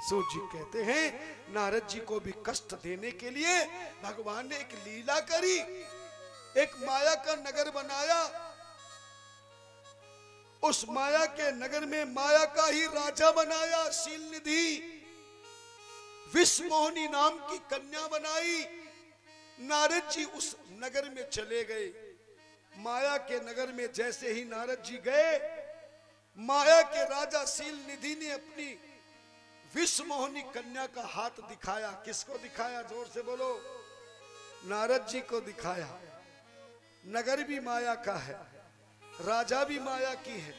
सूत जी कहते हैं नारद जी को भी कष्ट देने के लिए भगवान ने एक लीला करी, एक माया का नगर बनाया। उस माया के नगर में माया का ही राजा बनाया, शीलनिधि विषमोहिनी नाम की कन्या बनाई। नारद जी उस नगर में चले गए। माया के नगर में जैसे ही नारद जी गए, माया के राजा शीलनिधि ने अपनी विषमोहिनी कन्या का हाथ दिखाया। किसको दिखाया? जोर से बोलो। नारद जी को दिखाया। नगर भी माया का है, राजा भी माया की है,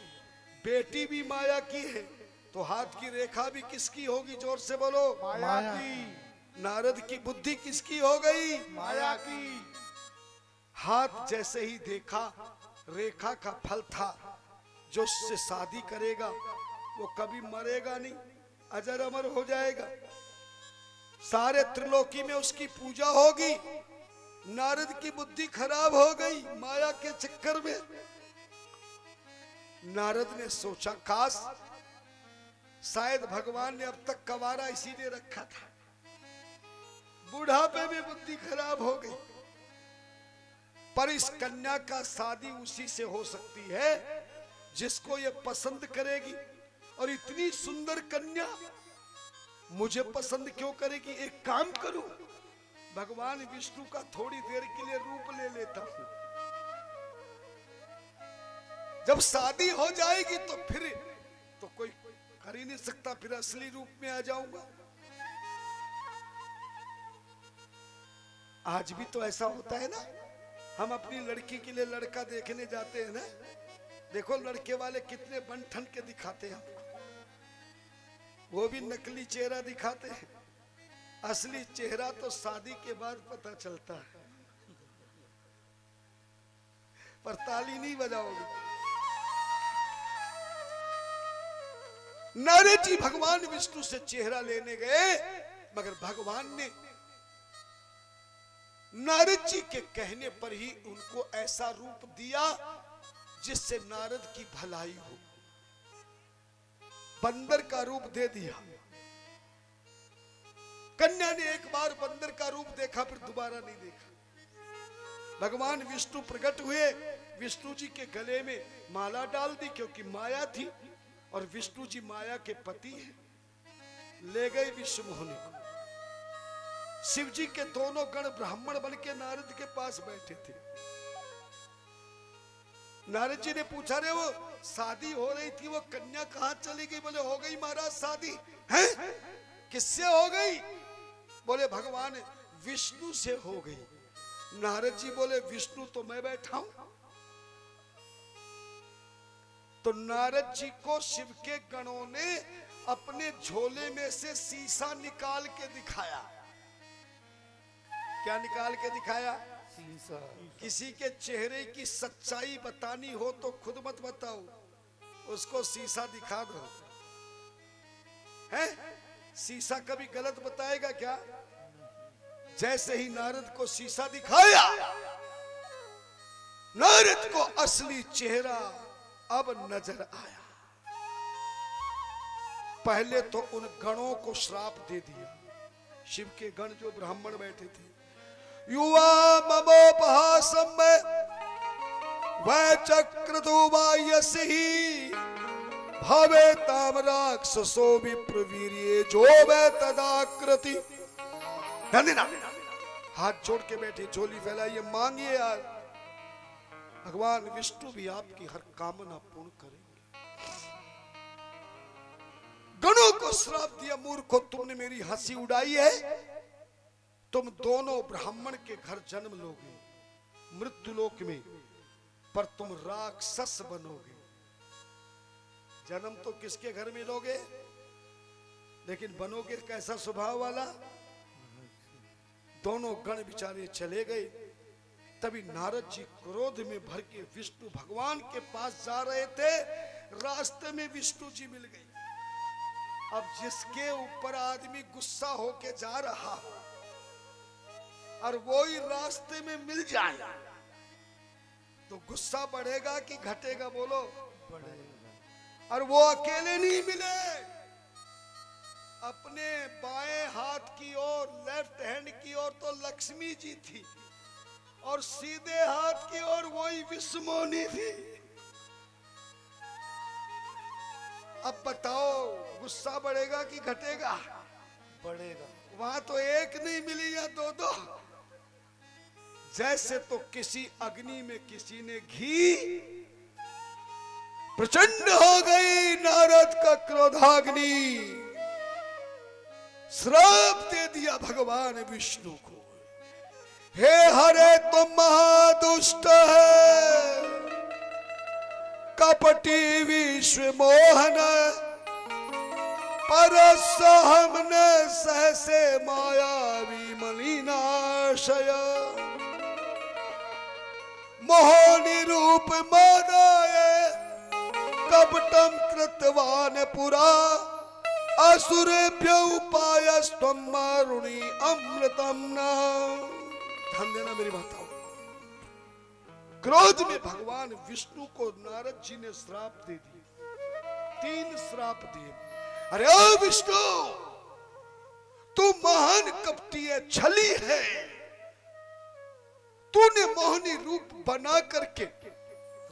बेटी भी माया की है, तो हाथ की रेखा भी किसकी होगी? जोर से बोलो। माया की। नारद की बुद्धि किसकी हो गई? माया की। हाथ जैसे ही देखा, रेखा का फल था, जो उससे शादी करेगा वो कभी मरेगा नहीं, अजर अमर हो जाएगा, सारे त्रिलोकी में उसकी पूजा होगी। नारद की बुद्धि खराब हो गई माया के चक्कर में। नारद ने सोचा काश शायद भगवान ने अब तक कवारा इसीलिए रखा था, बुढ़ापे में बुद्धि खराब हो गई। पर इस कन्या का शादी उसी से हो सकती है जिसको ये पसंद करेगी, और इतनी सुंदर कन्या मुझे पसंद क्यों करेगी? एक काम करूं, भगवान विष्णु का थोड़ी देर के लिए रूप ले लेता हूं, जब शादी हो जाएगी तो फिर तो कोई कर ही नहीं सकता, फिर असली रूप में आ जाऊंगा। आज भी तो ऐसा होता है ना, हम अपनी लड़की के लिए लड़का देखने जाते हैं ना, देखो लड़के वाले कितने बन ठन के दिखाते हैं हमको, वो भी नकली चेहरा दिखाते हैं, असली चेहरा तो शादी के बाद पता चलता है। पर ताली नहीं बजाओगे। नारद जी भगवान विष्णु से चेहरा लेने गए, मगर भगवान ने नारद जी के कहने पर ही उनको ऐसा रूप दिया जिससे नारद की भलाई हो। बंदर का रूप दे दिया। कन्या ने एक बार बंदर का रूप देखा, फिर दोबारा नहीं देखा। भगवान विष्णु प्रकट हुए, विष्णु जी के गले में माला डाल दी, क्योंकि माया थी और विष्णु जी माया के पति हैं। ले गए विषमोहिनी को। शिव जी के दोनों गण ब्राह्मण बन के नारद के पास बैठे थे। नारद जी ने पूछा, रे वो शादी हो रही थी, वो कन्या कहां चली गई? बोले हो गई महाराज शादी। है? किससे हो गई? बोले भगवान विष्णु से हो गई। नारद जी बोले विष्णु तो मैं बैठा हूं। तो नारद जी को शिव के गणों ने अपने झोले में से शीशा निकाल के दिखाया। क्या निकाल के दिखाया? शीशा। किसी के चेहरे की सच्चाई बतानी हो तो खुद मत बताओ, उसको शीशा दिखा दो। है? शीशा कभी गलत बताएगा क्या? जैसे ही नारद को शीशा दिखाया, नारद को असली चेहरा अब नजर आया। पहले तो उन गणों को श्राप दे दिया, शिव के गण जो ब्राह्मण बैठे थे। युवा ममोपहासम वै चक्रतुवायसि भवे ताम राक्षसो विप्रवीर्ये जो वै तदाकृति। हाथ जोड़ के बैठे, झोली फैलाइए, मांगिए यार, भगवान विष्णु भी आपकी हर कामना पूर्ण करेंगे। गणों को श्राप दिया, मूर्खों तुमने मेरी हंसी उड़ाई है, तुम दोनों ब्राह्मण के घर जन्म लोगे मृत्युलोक में, पर तुम राक्षस बनोगे। जन्म तो किसके घर में लोगे, लेकिन बनोगे कैसा स्वभाव वाला? दोनों गण बेचारे चले गए। तभी नारद जी क्रोध में भर के विष्णु भगवान के पास जा रहे थे, रास्ते में विष्णु जी मिल गए। अब जिसके ऊपर आदमी गुस्सा होके जा रहा हो और वो ही रास्ते में मिल जाए तो गुस्सा बढ़ेगा कि घटेगा? बोलो बढ़ेगा। और वो अकेले नहीं मिले, अपने बाएं हाथ की ओर, लेफ्ट हैंड की ओर तो लक्ष्मी जी थी और सीधे हाथ की ओर वही विष्णुमोनी थी। अब बताओ गुस्सा बढ़ेगा कि घटेगा? बढ़ेगा। वहां तो एक नहीं मिली या दो दो। जैसे तो किसी अग्नि में किसी ने घी, प्रचंड हो गई नारद का क्रोधाग्नि, श्राप दे दिया भगवान विष्णु को। हे हरे तुम महादुष्ट है, कपटी विश्व मोहन, परस हमने सहसे मायावी मलिनाशय, मोहनी रूप मानाए कपटम कृतवान पुरा, असुरेभ्यो उपायस्त्वं मारुणि अमृतम न। ध्यान देना मेरी बातों। क्रोध में भगवान विष्णु को नारद जी ने श्राप दे दिए, 3 श्राप दिए। अरे ओ विष्णु, तू महान कपटी है, छली है। तूने मोहनी रूप बना करके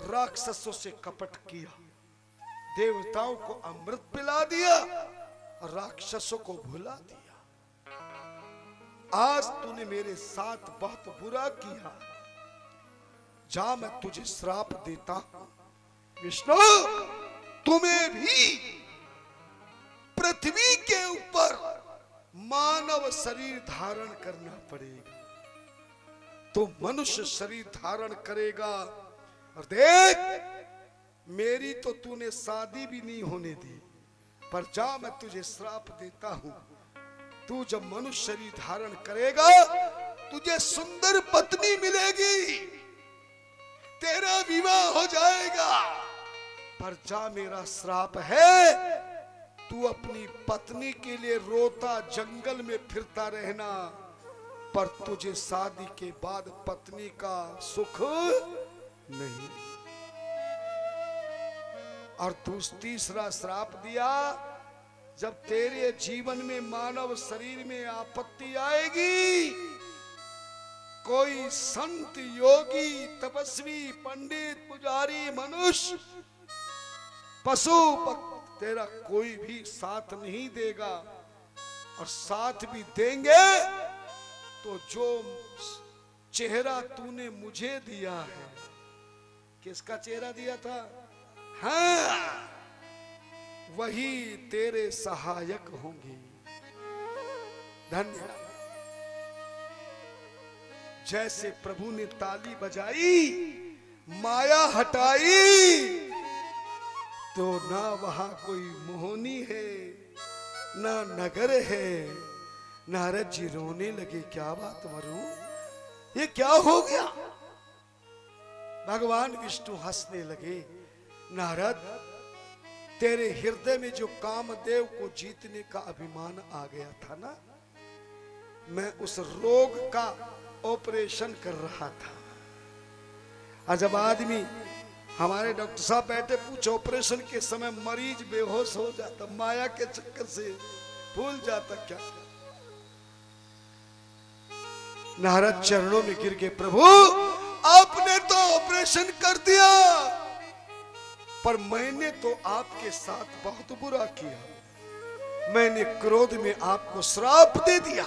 राक्षसों से कपट किया, देवताओं को अमृत पिला दिया और राक्षसों को भुला दिया। आज तूने मेरे साथ बहुत बुरा किया, जा मैं तुझे श्राप देता हूं। विष्णु, तुम्हें भी पृथ्वी के ऊपर मानव शरीर धारण करना पड़ेगा। तो मनुष्य शरीर धारण करेगा। और देख, मेरी तो तूने शादी भी नहीं होने दी, पर जा मैं तुझे श्राप देता हूं। तू जब मनुष्य शरीर धारण करेगा, तुझे सुंदर पत्नी मिलेगी, तेरा विवाह हो जाएगा। पर जा, मेरा श्राप है, तू अपनी पत्नी के लिए रोता जंगल में फिरता रहना, पर तुझे शादी के बाद पत्नी का सुख नहीं। और तीसरा श्राप दिया, जब तेरे जीवन में मानव शरीर में आपत्ति आएगी, कोई संत, योगी, तपस्वी, पंडित, पुजारी, मनुष्य, पशु, तेरा कोई भी साथ नहीं देगा। और साथ भी देंगे तो जो चेहरा तूने मुझे दिया है, किसका चेहरा दिया था? हाँ, वही तेरे सहायक होंगे। धन्यवाद। जैसे प्रभु ने ताली बजाई, माया हटाई, तो ना वहां कोई मोहनी है, ना नगर है। नारद जी रोने लगे, क्या बात मरू, ये क्या हो गया? भगवान विष्णु हंसने लगे, नारद, तेरे हृदय में जो कामदेव को जीतने का अभिमान आ गया था ना, मैं उस रोग का ऑपरेशन कर रहा था। और जब आदमी, हमारे डॉक्टर साहब बैठे, पूछ ऑपरेशन के समय मरीज बेहोश हो जाता, माया के चक्कर से भूल जाता क्या। नारद चरणों में गिर के, प्रभु आपने तो ऑपरेशन कर दिया, पर मैंने तो आपके साथ बहुत बुरा किया। मैंने क्रोध में आपको श्राप दे दिया।